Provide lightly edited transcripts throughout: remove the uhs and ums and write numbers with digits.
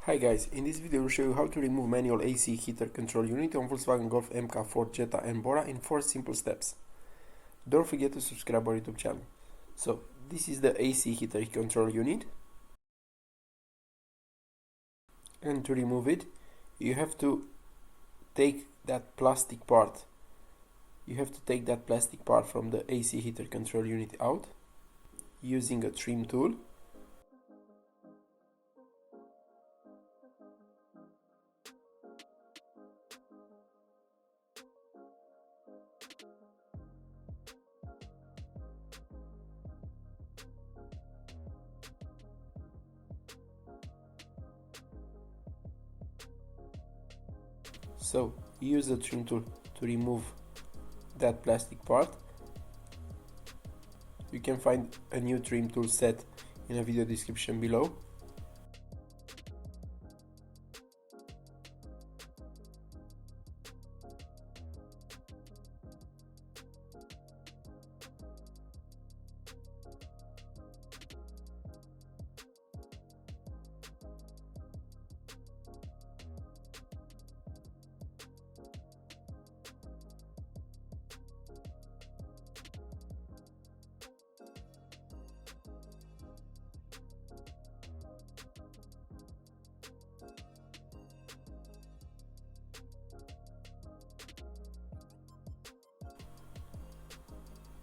Hi guys, in this video I will show you how to remove manual AC heater control unit on Volkswagen Golf Mk4, Jetta and Bora in 4 simple steps. Don't forget to subscribe our YouTube channel. So, this is the AC heater control unit. And to remove it, you have to take that plastic part. You have to take that plastic part from the AC heater control unit out using a trim tool. So, use the trim tool to remove that plastic part. You can find a new trim tool set in a video description below.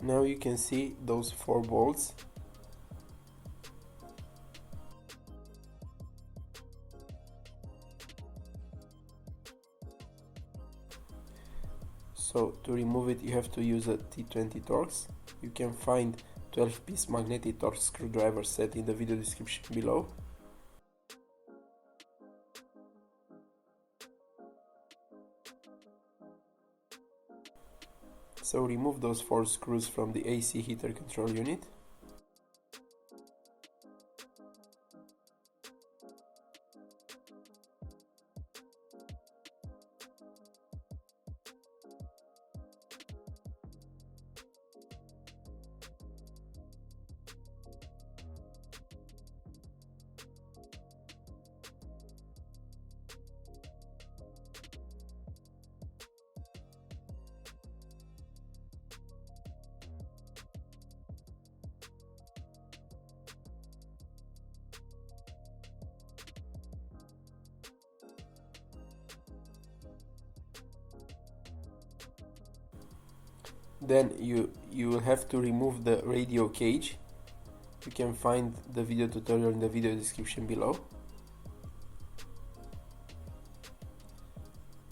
Now you can see those 4 bolts. So to remove it you have to use a T20 Torx. You can find 12-piece Magnetic Torx Screwdrivers Set in the video description below. So remove those 4 screws from the AC heater control unit. Then you will have to remove the radio cage. You can find the video tutorial in the video description below.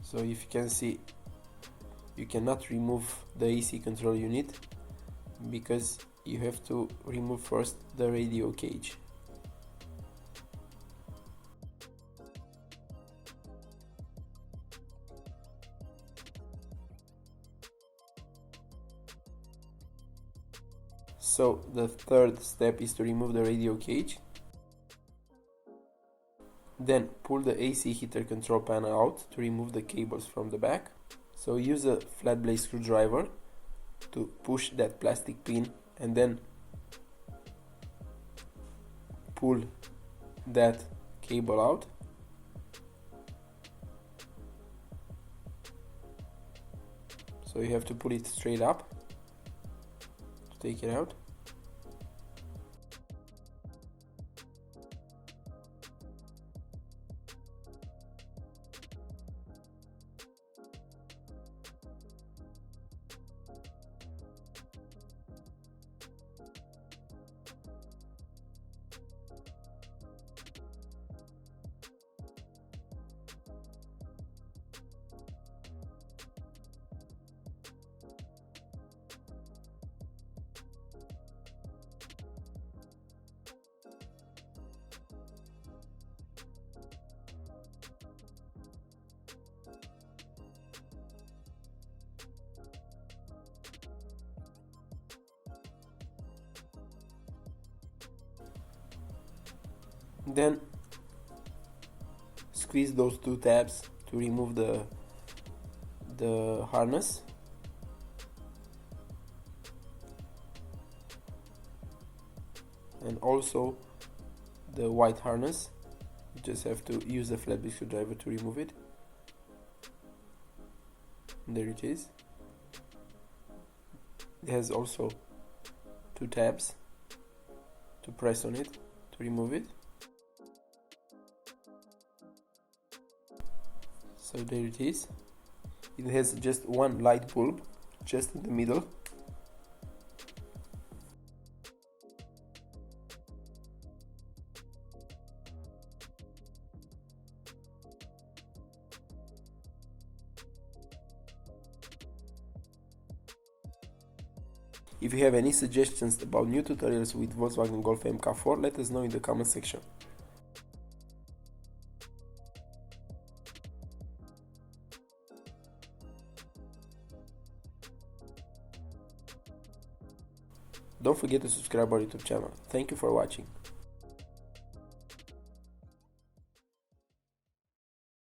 So if you can see, you cannot remove the AC control unit because you have to remove first the radio cage. So the third step is to remove the radio cage. Then pull the AC heater control panel out to remove the cables from the back. So use a flat blade screwdriver to push that plastic pin and then pull that cable out. So you have to pull it straight up to take it out. Then squeeze those 2 tabs to remove the harness. And also the white harness. You just have to use the flat bit screwdriver to remove it. There it is. It has also two tabs to press on it to remove it. So there it is. It has just one light bulb just in the middle. If you have any suggestions about new tutorials with Volkswagen Golf Mk4, let us know in the comment section. Don't forget to subscribe our YouTube channel. Thank you for watching.